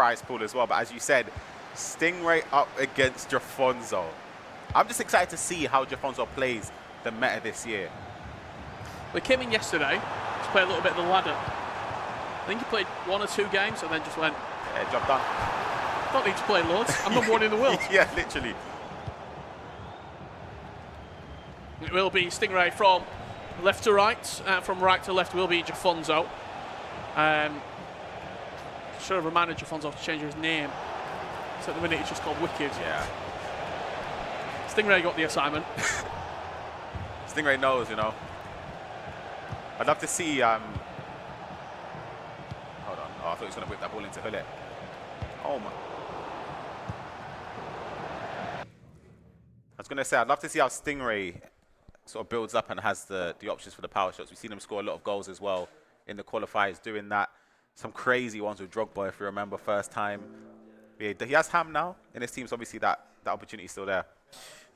prize pool as well. But as you said, Stingray up against Jafonso. I'm just excited to see how Jafonso plays the meta this year. We came in yesterday to play a little bit of the ladder. I think he played 1 or 2 games and then just went, Yeah, job done. don't need to play loads. I'm number 1 in the world. Yeah, literally. It will be Stingray from left to right. From right to left will be Jafonso. Should have reminded Jafonso to change his name. So at the minute it's just called Wicked. Yeah. Stingray got the assignment. Stingray knows, you know. I'd love to see. Hold on. Oh, I thought he was going to whip that ball into Hullet. Oh my. I was going to say, I'd love to see how Stingray sort of builds up and has the options for the power shots. We've seen him score a lot of goals as well in the qualifiers doing that. Some crazy ones with Drogba, if you remember, first time. Yeah, he has Ham now in his team, so obviously that opportunity is still there.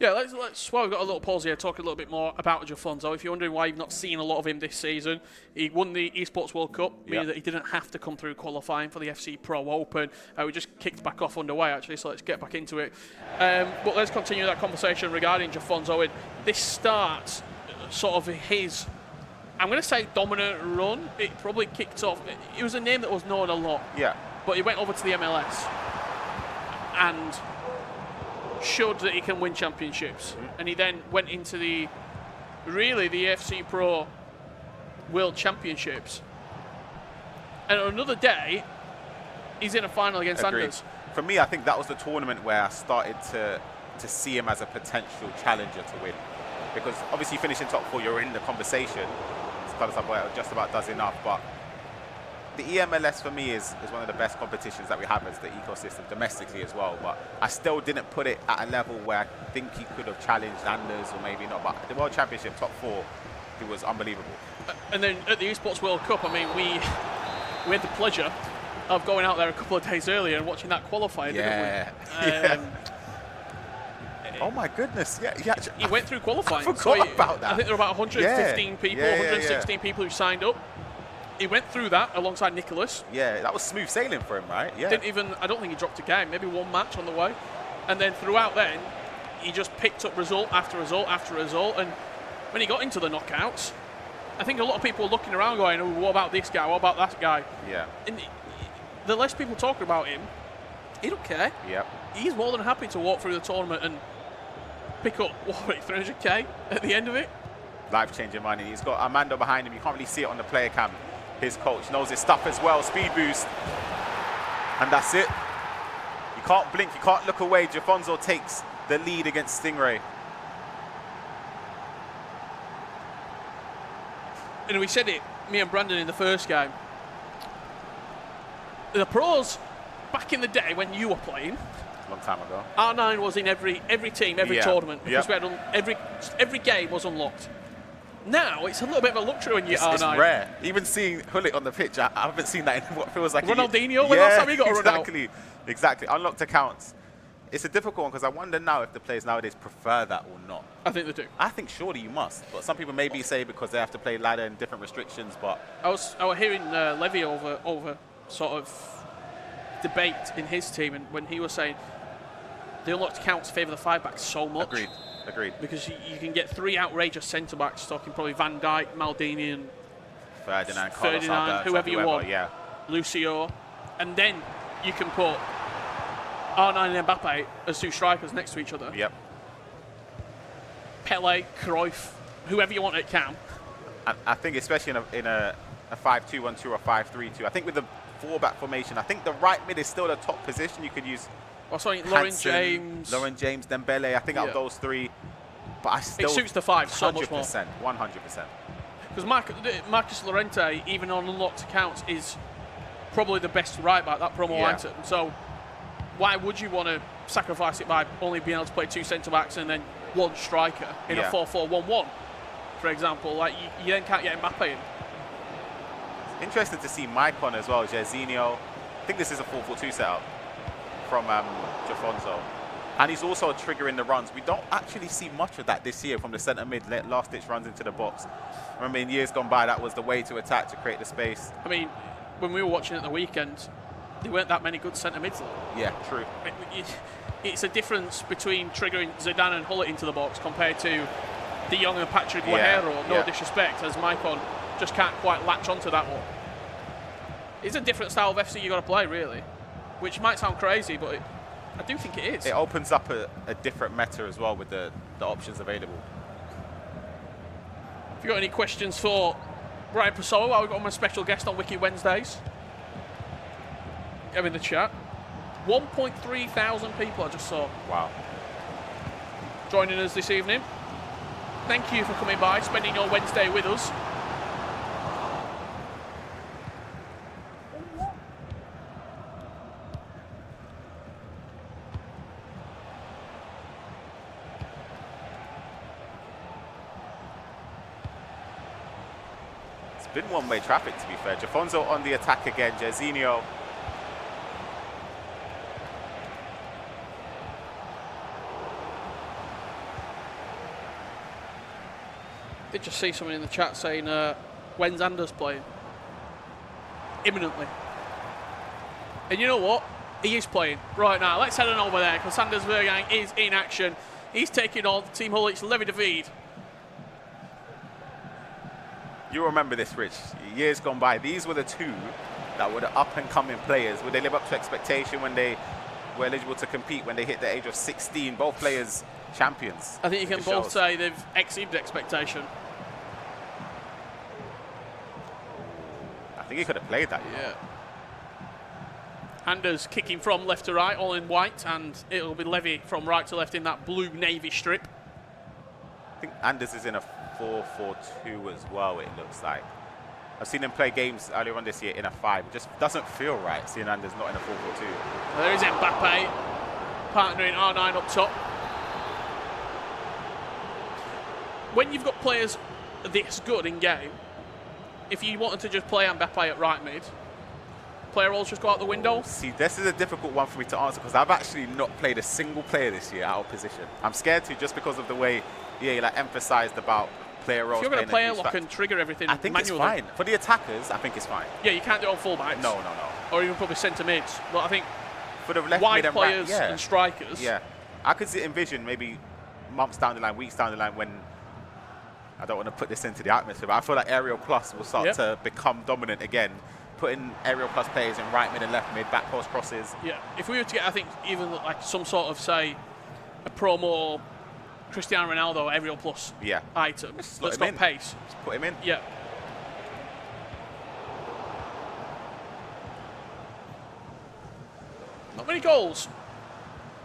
Yeah, let's while we've got a little pause here, talk a little bit more about Jafonso. If you're wondering why you've not seen a lot of him this season, he won the Esports World Cup, meaning that he didn't have to come through qualifying for the FC Pro Open. We just kicked back off underway, actually, so let's get back into it. But let's continue that conversation regarding Jafonso. And this starts sort of his, I'm going to say, dominant run. It probably kicked off. It was a name that was known a lot. Yeah. But he went over to the MLS and showed that he can win championships. And he then went into the FC Pro World Championships. And on another day, he's in a final against Anders. For me, I think that was the tournament where I started to see him as a potential challenger to win. Because obviously finishing top 4, you're in the conversation. Club just about does enough, but the EMLS for me is one of the best competitions that we have as the ecosystem domestically as well. But I still didn't put it at a level where I think he could have challenged Anders or maybe not. But the World Championship top 4, it was unbelievable. And then at the Esports World Cup, I mean, we had the pleasure of going out there a couple of days earlier and watching that qualify. Yeah. Didn't we? Oh my goodness! Yeah, he went through qualifying. I forgot about that. I think there were about 115 people, 116 people who signed up. He went through that alongside Nicholas. Yeah, that was smooth sailing for him, right? Yeah. I don't think he dropped a game. Maybe 1 match on the way, and then throughout then, he just picked up result after result after result. And when he got into the knockouts, I think a lot of people were looking around going, "Oh, what about this guy? What about that guy?" Yeah. And the less people talking about him, he don't care. Yep. He's more than happy to walk through the tournament and pick up, 300k at the end of it? Life-changing money. He's got Armando behind him. You can't really see it on the player cam. His coach knows his stuff as well. Speed boost. And that's it. You can't blink. You can't look away. Jafonso takes the lead against Stingray. And we said it, me and Brandon, in the first game. The pros, back in the day when you were playing, Long time ago. R9 was in every team, every tournament, because we had every game was unlocked. Now it's a little bit of a luxury when you're R9. It's rare. Even seeing Hullet on the pitch, I haven't seen that in what feels like Ronaldinho, when last time he got a run out? Exactly. Unlocked accounts. It's a difficult one because I wonder now if the players nowadays prefer that or not. I think they do. I think surely you must, but some people maybe say because they have to play ladder and different restrictions. But I was hearing Levi over sort of debate in his team, and when he was saying the unlocked accounts favour the 5-backs so much. Agreed. Because you can get 3 outrageous centre-backs, talking probably Van Dijk, Maldini and Ferdinand, whoever you want, Lucio, and then you can put R9 and Mbappe as 2 strikers next to each other. Yep. Pele, Cruyff, whoever you want at cam. I think especially in a 5-2-1-2 or 5-3-2, I think with the 4-back formation, I think the right mid is still the top position. You could use Lauren James, Dembele. I think out of those 3, but I still it suits the 5 so much more. 100%. Because Marcus Llorente, even on unlocked accounts, is probably the best right back, that promo item. So why would you want to sacrifice it by only being able to play 2 centre backs and then 1 striker in a 4-4-1-1, for example? Like you then can't get Mbappe in. Interesting to see Mike on as well, Jairzinho. I think this is a 4-4-2 setup from Jafonso. And he's also triggering the runs. We don't actually see much of that this year from the centre mid, last-ditch runs into the box. I remember in years gone by, that was the way to attack, to create the space. I mean, when we were watching at the weekend, there weren't that many good centre mids. Yeah, true. It's a difference between triggering Zidane and Hullet into the box compared to De Jong and Patrick Guerrero. No disrespect, as Maicon just can't quite latch onto that one. It's a different style of FC you got to play, really, which might sound crazy, but I do think it is. It opens up a different meta as well with the options available. If you've got any questions for Brian Pessoa, while we've got my special guest on Wiki Wednesdays, get in the chat. 1.3 thousand people I just saw. Wow. Joining us this evening. Thank you for coming by, spending your Wednesday with us. It's been one-way traffic, to be fair. Jafonso on the attack again. Jairzinho. Did just see someone in the chat saying, when's Anders playing? Imminently. And you know what? He is playing right now. Let's head on over there because Anders Vergang is in action. He's taking on Team Hullet's Levi David. You remember this, Rich. Years gone by. These were the two that were the up-and-coming players. Would they live up to expectation when they were eligible to compete when they hit the age of 16? Both players champions. I think you can both say they've exceeded expectation. I think he could have played that. Yeah. Anders kicking from left to right, all in white, and it'll be Levi from right to left in that blue navy strip. I think Anders is in a 4-4-2 as well, it looks like. I've seen him play games earlier on this year in a 5. It just doesn't feel right seeing Anders not in a 4-4-2. There is Mbappe partnering R9 up top. When you've got players this good in game, if you wanted to just play Mbappe at right mid, player roles just go out the window. See, this is a difficult one for me to answer because I've actually not played a single player this year out of position. I'm scared to just because of the way emphasized about player roles. If you're going to player lock and trigger everything I think manually, it's fine. For the attackers, I think it's fine. Yeah, you can't do it on fullbacks. No. Or even probably centre mids. But I think for the left wide mid and players right, and strikers. Yeah, I could envision maybe months down the line, weeks down the line when I don't want to put this into the atmosphere, but I feel like Aerial Plus will start to become dominant again. Putting Aerial Plus players in right mid and left mid, back post crosses. Yeah, if we were to get, I think, even like some sort of, say, a promo Cristiano Ronaldo Aerial Plus item that's got pace. Just put him in. Yeah. Not many goals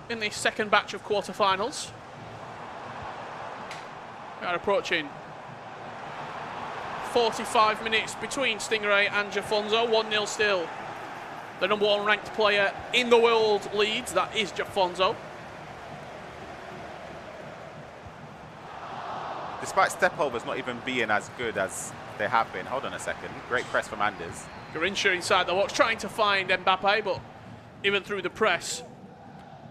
in the second batch of quarterfinals. We are approaching 45 minutes between Stingray and Jafonso. 1-0 still. The number 1 ranked player in the world leads. That is Jafonso. Despite step-overs not even being as good as they have been. Hold on a second. Great press from Anders. Garincha inside the box, trying to find Mbappe, but even through the press,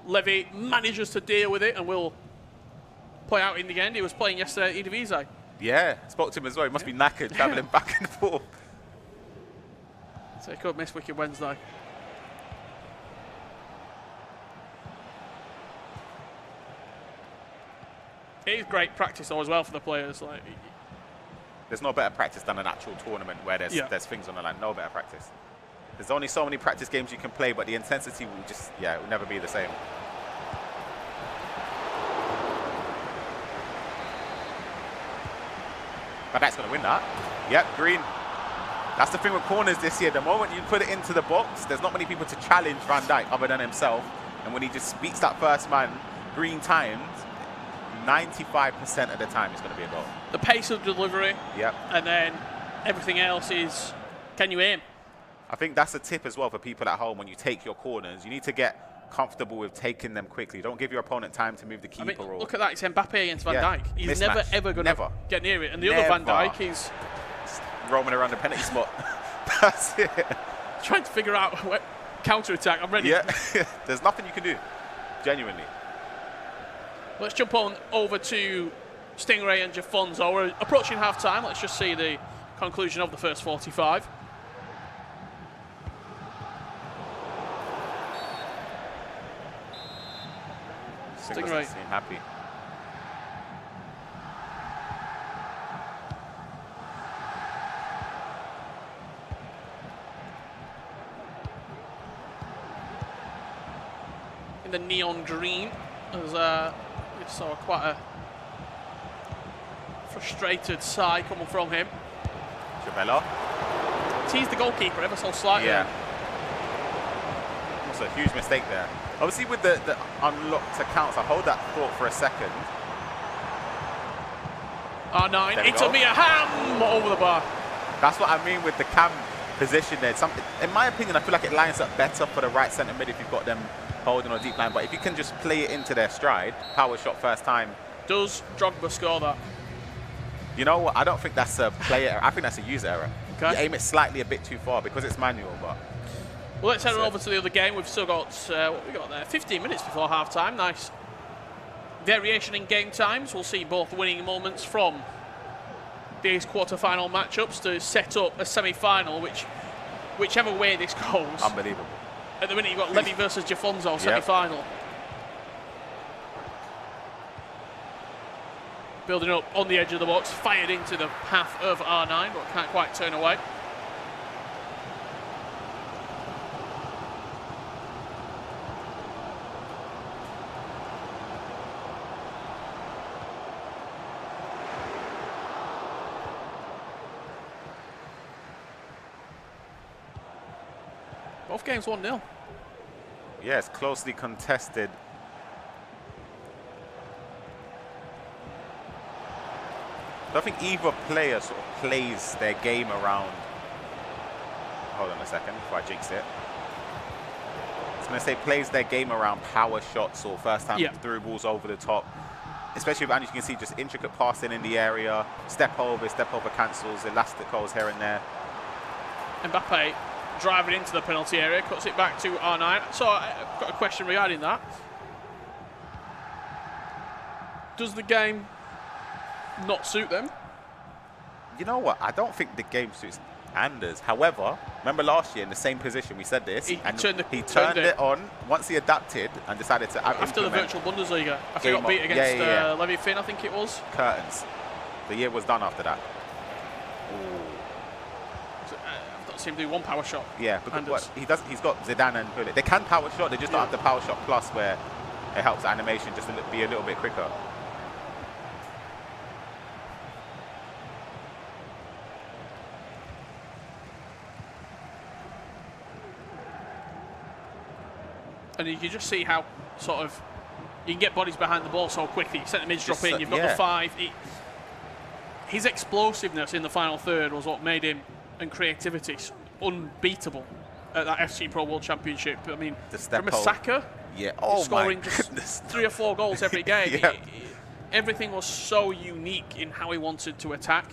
Levi manages to deal with it and will play out in the end. He was playing yesterday at Eredivisie. Yeah, spoke to him as well. He must be knackered, travelling back and forth. So he could miss Wicked Wednesday. It is great practice though as well for the players. Like, there's no better practice than an actual tournament where there's things on the line. No better practice. There's only so many practice games you can play, but the intensity will just, it will never be the same. Van Dijk's going to win that. Yep, Green. That's the thing with corners this year. The moment you put it into the box, there's not many people to challenge Van Dijk other than himself. And when he just beats that first man, Green times, 95% of the time it's going to be a goal. The pace of delivery. Yep. And then everything else is, can you aim? I think that's a tip as well for people at home. When you take your corners, you need to get comfortable with taking them quickly. Don't give your opponent time to move the keeper. Look at that. It's Mbappe against Van Dijk. He's mismatch. never, ever going to get near it. And the other Van Dijk is roaming around the penalty spot. That's it. Trying to figure out counter-attack. I'm ready. Yeah, there's nothing you can do, genuinely. Let's jump on over to Stingray and Jafonso. We're approaching half-time. Let's just see the conclusion of the first 45. Sting doesn't seem happy. In the neon green, as we saw quite a frustrated sigh coming from him. Javella. Teased the goalkeeper ever so slightly. Yeah. Also a huge mistake there. Obviously with the unlocked accounts, I hold that thought for a second. R9 into Mia Hamm over the bar. That's what I mean with the cam position there. In my opinion, I feel like it lines up better for the right centre mid if you've got them holding on a deep line. But if you can just play it into their stride, power shot first time. Does Drogba score that? You know what? I don't think that's a player error. I think that's a user error. Okay. You aim it slightly a bit too far because it's manual, but... Well, let's head on over to the other game. We've still got, what we got there? 15 minutes before half-time. Nice variation in game times. We'll see both winning moments from these quarter-final matchups to set up a semi-final, whichever way this goes. Unbelievable. At the minute, you've got Levi versus Jafonso semi-final. Yep. Building up on the edge of the box, fired into the path of R9, but can't quite turn away. Both games 1-0. Yeah, it's closely contested. I don't think either player sort of plays their game around. Hold on a second before I jinx it. I was going to say plays their game around power shots or first time through balls over the top. Especially if, and you can see just intricate passing in the area, step over cancels, elastic goals here and there. Mbappe driving into the penalty area, cuts it back to R9. So I've got a question regarding that. Does the game not suit them? You know what? I don't think the game suits Anders. However, remember last year in the same position we said this, he turned it on once he adapted and decided to after the virtual Bundesliga. After he got beat against Levi Finn, I think it was. Curtains. The year was done after that. So, I've not seen him do one power shot. Yeah, because he's got Zidane and Gullit. They can power shot. They just don't have the power shot plus where it helps animation just to be a little bit quicker. And you can just see how sort of you can get bodies behind the ball so quickly. Centre mids drop in. You've got the 5. His explosiveness in the final third was what made him, and creativity, unbeatable at that FC Pro World Championship. I mean, from a Saka, scoring just 3 or 4 goals every game. Everything was so unique in how he wanted to attack.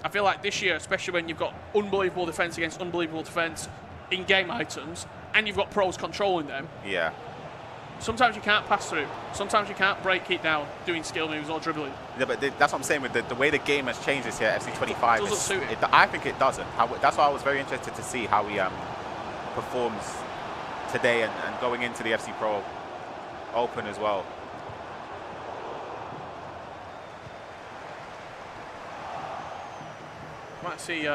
I feel like this year, especially when you've got unbelievable defence against unbelievable defence in game items, and you've got pros controlling them. Yeah. Sometimes you can't pass through. Sometimes you can't break it down doing skill moves or dribbling. Yeah, but that's what I'm saying with the way the game has changed this year at FC 25. Doesn't suit it. I think it doesn't. That's why I was very interested to see how he performs today and going into the FC Pro Open as well. Might see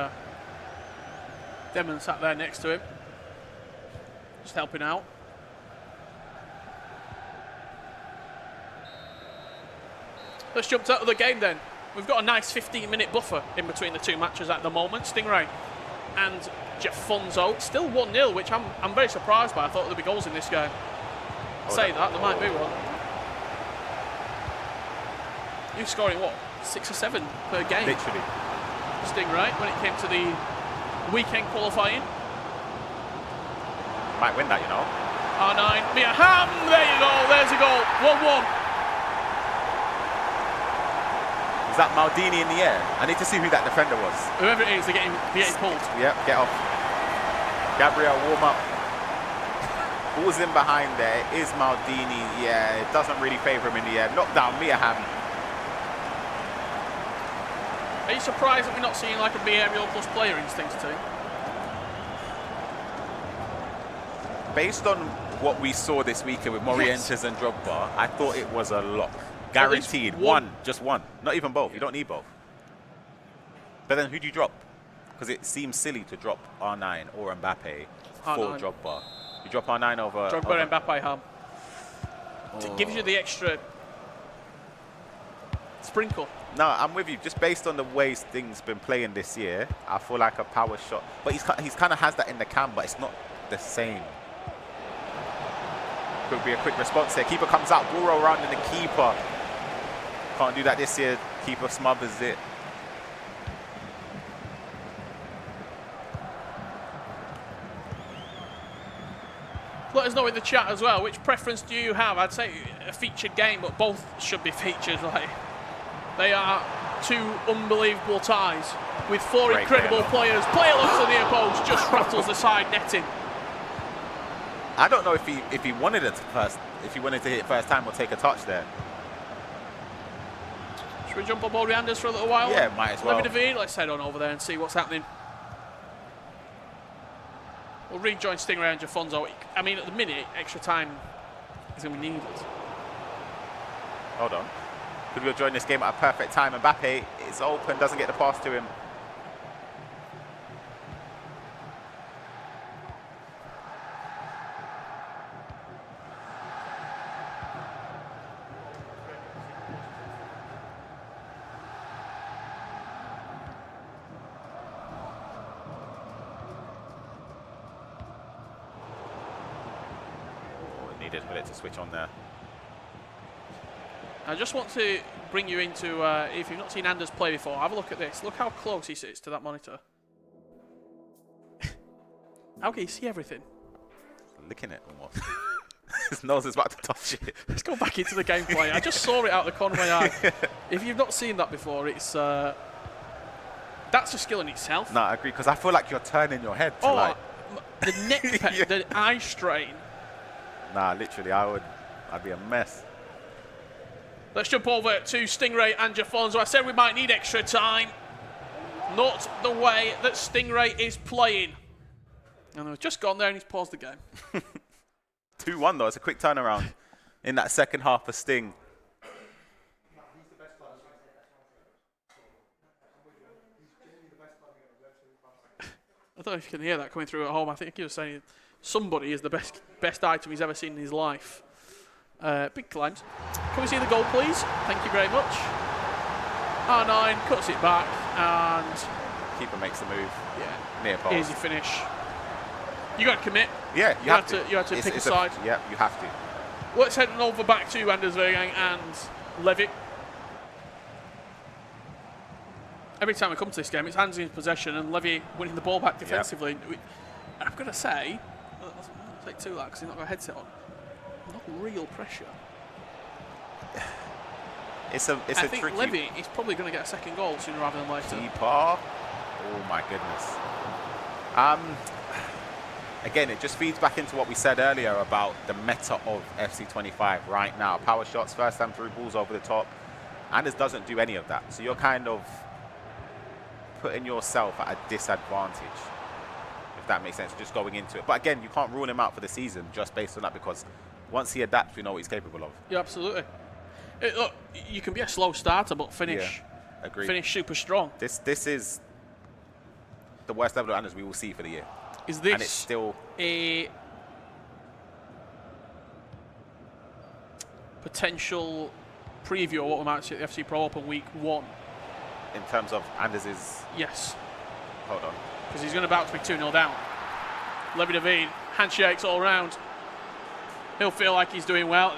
Demon sat there next to him. Just helping out. Let's jump to the game then. We've got a nice 15-minute buffer in between the two matches at the moment. Stingray and Jafonso. Still 1-0, which I'm very surprised by. I thought there'd be goals in this game. There might be one. You're scoring, what, 6 or 7 per game? Literally. Stingray, when it came to the weekend qualifying. Might win that, you know. R9, Mia Hamm, there you go, there's a goal, 1-1. Is that Maldini in the air? I need to see who that defender was. Whoever it is, they're getting pulled. Yep, get off. Gabriel, warm up. Ball's in behind there, is Maldini, yeah, it doesn't really favour him in the air. Knocked down, Mia Hamm. Are you surprised that we're not seeing like a B-aerial plus player instincts too? Based on what we saw this weekend with Morientes and Drogba, I thought it was a lock. Guaranteed. Just one. Not even both. You don't need both. But then who do you drop? Because it seems silly to drop R9 or Mbappe for Drogba. You drop R9 over... Drogba and Mbappe, Ham. It gives you the extra sprinkle. No, I'm with you. Just based on the ways things been playing this year, I feel like a power shot. But he's kind of has that in the cam, but it's not the same. Could be a quick response here. Keeper comes out, ball roll around in the keeper. Can't do that this year. Keeper smothers it. Let us know in the chat as well, which preference do you have? I'd say a featured game, but both should be featured. Like, they are two unbelievable ties with four incredible players. Play along to the near post, just rattles the side netting. I don't know if he wanted it first, if he wanted to hit it first time or take a touch there. Should we jump on board with Anders for a little while? Yeah, might as well. Let's head on over there and see what's happening. We'll rejoin Stingray and Jafonso. I mean, at the minute, extra time is going to be needed. Hold on. Could we have joined this game at a perfect time? Mbappe is open, doesn't get the pass to him. Needed for it to switch on there. I just want to bring you into, if you've not seen Anders play before, have a look at this. Look how close he sits to that monitor. How can you see everything? Licking it almost. His nose is about to touch it. Let's go back into the gameplay. I just saw it out the corner of my eye. If you've not seen that before, it's that's a skill in itself. No, I agree, because I feel like you're turning your head to like... The neck pain, the eye strain. Nah, literally, I'd be a mess. Let's jump over to Stingray and Jafonso. I said we might need extra time. Not the way that Stingray is playing. And we've just gone there and he's paused the game. 2-1 though, it's a quick turnaround in that second half for Sting. I don't know if you can hear that coming through at home. I think he was saying somebody is the best item he's ever seen in his life. Big climbs. Can we see the goal, please? Thank you very much. R9 cuts it back and... Keeper makes the move. Yeah. Near post. Easy finish. You got to commit. Yeah, you have to. You have to pick a side. Yeah, you have to. Let's head over back to Anders and Levi. Every time we come to this game, it's Anders in possession and Levi winning the ball back defensively. Yep. I'm going to say, let's take two of that because he's not got a headset on. Not real pressure. It's a tricky... I think Levi is probably going to get a second goal sooner rather than later. Keeper. Oh my goodness. Again, it just feeds back into what we said earlier about the meta of FC25 right now. Power shots, first time through balls over the top. Anders doesn't do any of that. So you're kind of putting yourself at a disadvantage, if that makes sense, just going into it. But again, you can't rule him out for the season just based on that, because once he adapts, we know what he's capable of. Yeah, absolutely. Look, you can be a slow starter, but finish super strong. This is the worst level of Anders we will see for the year. Is this and it's still a potential preview of what we might see at the FC Pro Open Week 1? In terms of Anders's... Yes. Hold on. Because he's going to about to be 2-0 down. Levi David, handshakes all round. He'll feel like he's doing well.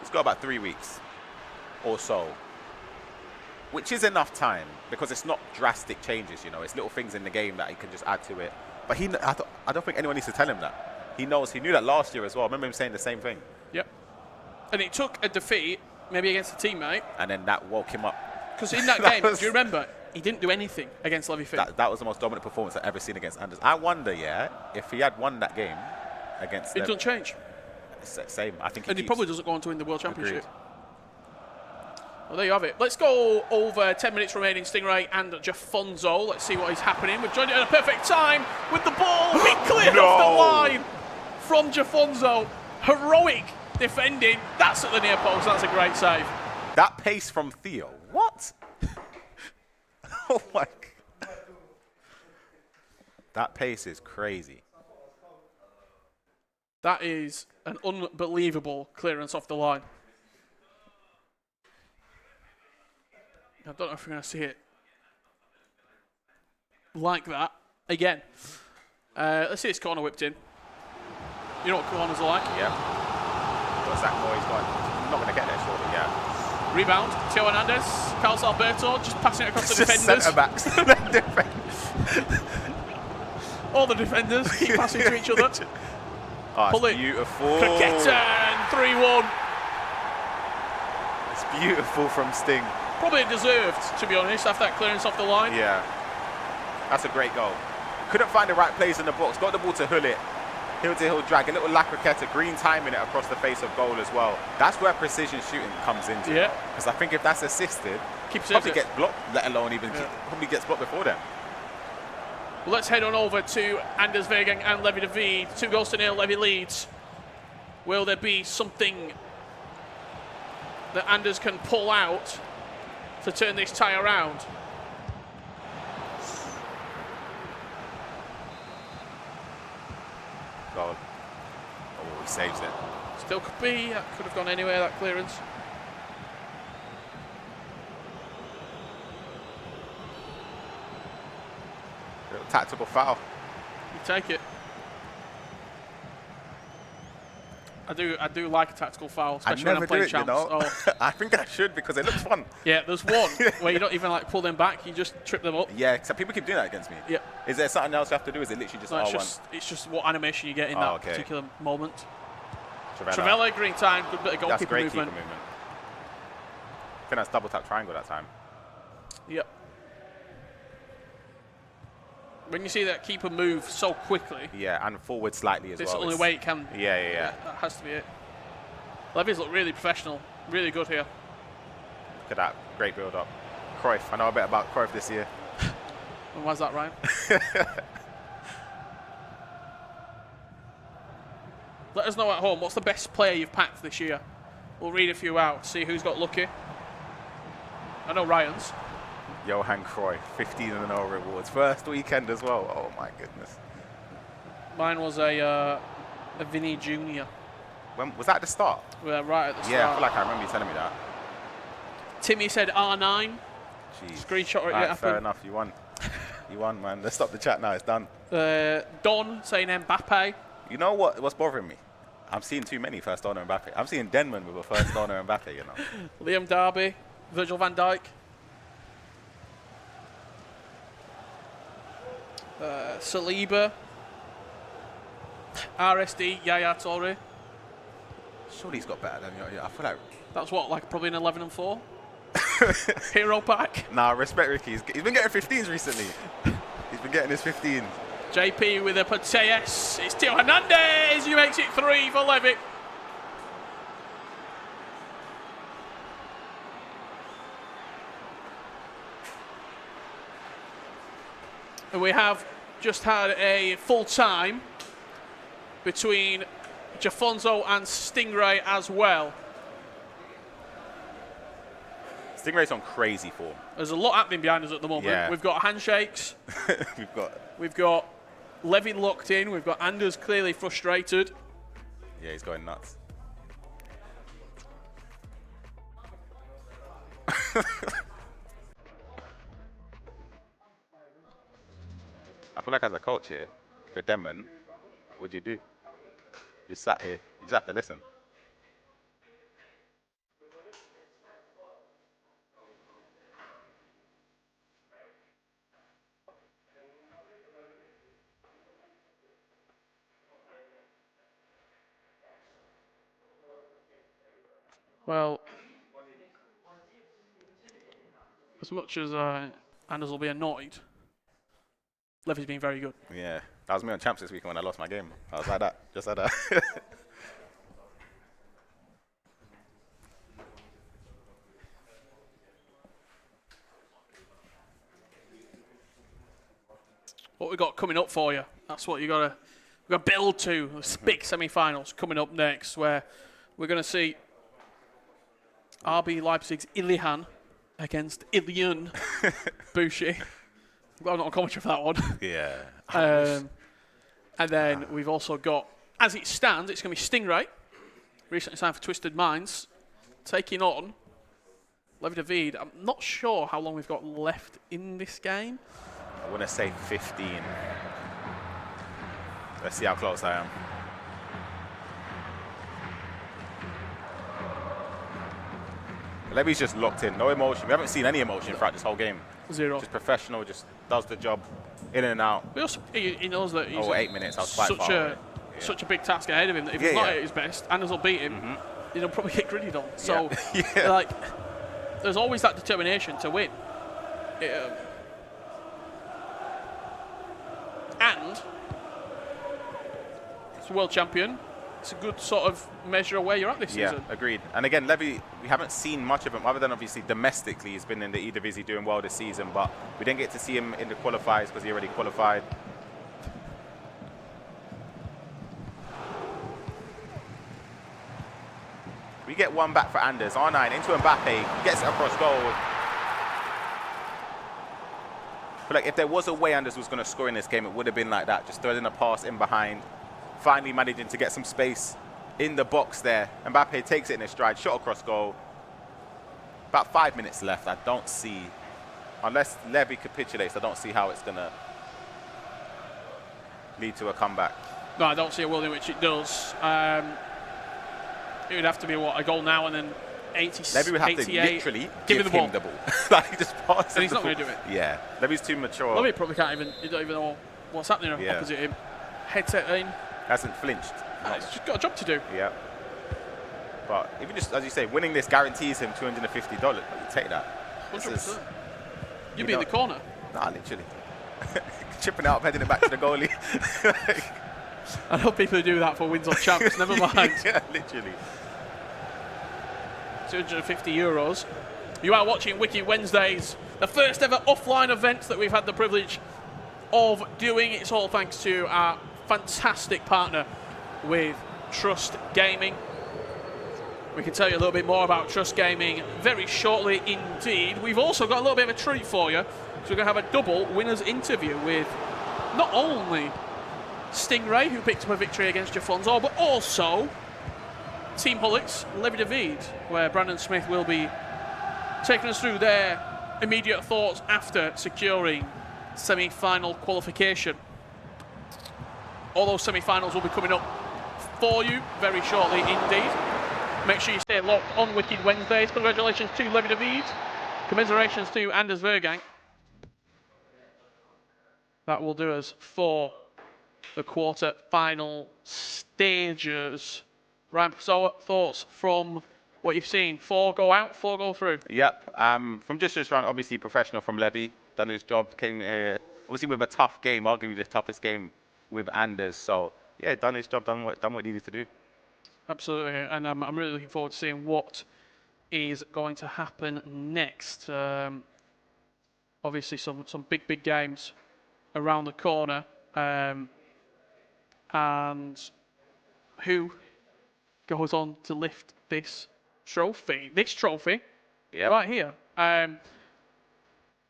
He's got about 3 weeks or so, which is enough time, because it's not drastic changes, you know. It's little things in the game that he can just add to it. But I don't think anyone needs to tell him that. He knows. He knew that last year as well. I remember him saying the same thing. Yep. And it took a defeat, maybe against a teammate. And then that woke him up. Because in that game, do you remember, he didn't do anything against Levi Finn. That was the most dominant performance I've ever seen against Anders. I wonder, if he had won that game against it doesn't change. Same. I think he probably doesn't go on to win the World Championship. Well, there you have it. Let's go over 10 minutes remaining. Stingray and Jafonso. Let's see what is happening. We've joined it at a perfect time with the ball being cleared off the line from Jafonso. Heroic defending. That's at the near post. That's a great save. That pace from Theo. What? Oh my God. That pace is crazy. That is an unbelievable clearance off the line. I don't know if we're going to see it like that again. Let's see this corner whipped in. You know what corners are like? Yeah. What's that boy? He's got. Not going to get there shortly. Yeah. Rebound. Theo Hernandez. Carlos Alberto just passing it across the Just defenders. centre backs. All the defenders keep passing to each other. Oh, Pull it's it. beautiful. Cricketton, 3-1. It's beautiful from Sting. Probably deserved, to be honest, after that clearance off the line. Yeah. That's a great goal. Couldn't find the right place in the box. Got the ball to Hull it. Hill to hill drag. A little La Cricketta, green timing it across the face of goal as well. That's where precision shooting comes into. Yeah. Because I think if that's assisted, probably gets blocked, let alone even probably gets blocked before then. Well, let's head on over to Anders Wegeing and Levi David. 2-0 Levi leads. Will there be something that Anders can pull out to turn this tie around? Goal. Oh, he saves it. Still could be. That could have gone anywhere, that clearance. Little tactical foul. You take it. I do like a tactical foul, especially when I'm playing champs. Oh. I think I should because it looks fun. Yeah, there's one where you don't even like pull them back, you just trip them up. Yeah, so people keep doing that against me. Yeah. Is there something else you have to do? Is it literally just No, R1? it's just what animation you get in that particular moment. Travella, green time, good bit of That's goalkeeper great movement. keeper movement. I think that's double tap triangle that time. Yep. When you see that keeper move so quickly, Yeah, and forward slightly as this well. is the only way it can. Yeah. That has to be it. Levy's look really professional, really good here. Look at that, great build up. Cruyff, I know a bit about Cruyff this year. And why's that, Ryan? Let us know at home, what's the best player you've packed this year? We'll read a few out, see who's got lucky. I know Ryan's. Johan Cruyff, 15-0 rewards. First weekend as well. Oh my goodness. Mine was a Vinny Jr. When was that at the start? We're right at the start. Yeah, I feel like I remember you telling me that. Timmy said R9. Jeez. Screenshot it. Right, fair enough, you won. You won, man. Let's stop the chat now, it's done. Don saying Mbappe. You know what's bothering me? I'm seeing too many first owner Mbappe. I'm seeing Denman with a first owner Mbappe, you know. Liam Darby, Virgil van Dijk. Saliba. RSD, Yaya Toure. Surely he's got better than you. I feel like. That's what, like probably an 11 and 4? Hero pack. Nah, respect Ricky. He's been getting 15s recently. He's been getting his 15s. JP with a Pateas. It's Theo Hernandez who makes it 3 for Levi. And we have just had a full time between Jafonso and Stingray as well. Stingray's on crazy form. There's a lot happening behind us at the moment. Yeah. We've got handshakes. We've got Levi locked in. We've got Anders clearly frustrated. Yeah, he's going nuts. I feel like as a coach here, for Denman, what do? You just sat here. You just have to listen. Well, as much as Anders will be annoyed, Levy's been very good. Yeah, that was me on Champs this weekend when I lost my game. I was like that, just like that. what we got coming up for you. That's what you got to build to. The big semi-finals coming up next, where we're going to see RB Leipzig's Ilihan against Ilian Boucher. Well, not a commentary for that one. Yeah. And then we've also got, as it stands, it's going to be Stingray, recently signed for Twisted Minds, taking on Levi David. I'm not sure how long we've got left in this game. I want to say 15. Let's see how close I am. Levy's just locked in, no emotion. We haven't seen any emotion throughout this whole game. Zero. Just professional, just does the job, in and out. But also, he knows that he's 8 minutes, I was quite far away. Such a big task ahead of him that if he's not at his best, Anders will beat him, he'll probably get gridded on. So, like, there's always that determination to win. And it's a world champion. It's a good sort of measure of where you're at this season. Yeah, agreed. And again, Levy, we haven't seen much of him other than obviously domestically. He's been in the Eredivisie doing well this season, but we didn't get to see him in the qualifiers because he already qualified. We get one back for Anders. R9 into Mbappe, gets it across goal. But like, if there was a way Anders was going to score in this game, it would have been like that. Just throwing a pass in behind. Finally managing to get some space in the box there. Mbappe takes it in his stride, shot across goal. About 5 minutes left. I don't see, unless Levy capitulates, I don't see how it's going to lead to a comeback. No, I don't see a world in which it does. It would have to be, what, a goal now and then 80, Levy would have 88. to literally give him him the ball. Like, just pass and he's the not ball. going to do it. Yeah, Levy's too mature. Levy probably can't even, he don't even know what's happening opposite him. Headset in. Hasn't flinched. He's just got a job to do. Yeah. But even just, as you say, winning this guarantees him $250. You take that. 100%. You'd be in the corner. Nah, literally. Chipping out, heading it back to the goalie. I know people who do that for wins on champs, never mind. Yeah, literally. €250. You are watching Wiki Wednesdays, the first ever offline event that we've had the privilege of doing. It's all thanks to our fantastic partner with Trust Gaming. We can tell you a little bit more about Trust Gaming very shortly indeed. We've also got a little bit of a treat for you. So we're going to have a double winners interview with not only Stingray, who picked up a victory against Jafonso, but also Team Hulix, Levi David, where Brandon Smith will be taking us through their immediate thoughts after securing semi-final qualification. All those semi-finals will be coming up for you very shortly indeed. Make sure you stay locked on Wicked Wednesdays. Congratulations to Levi David. Commiserations to Anders Vergang. That will do us for the quarter-final stages. Ryan, so thoughts from what you've seen? 4 go out, 4 go through? Yep. From just round, obviously professional from Levy. Done his job. Came obviously with a tough game, arguably the toughest game with Anders. So yeah, done his job, done what he needed to do. Absolutely, and I'm really looking forward to seeing what is going to happen next. Obviously, some big games around the corner, and who goes on to lift this trophy? Yep. Right here.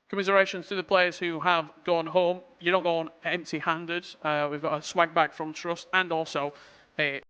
Commiserations to the players who have gone home. You're not going empty-handed. We've got a swag bag from Trust and also a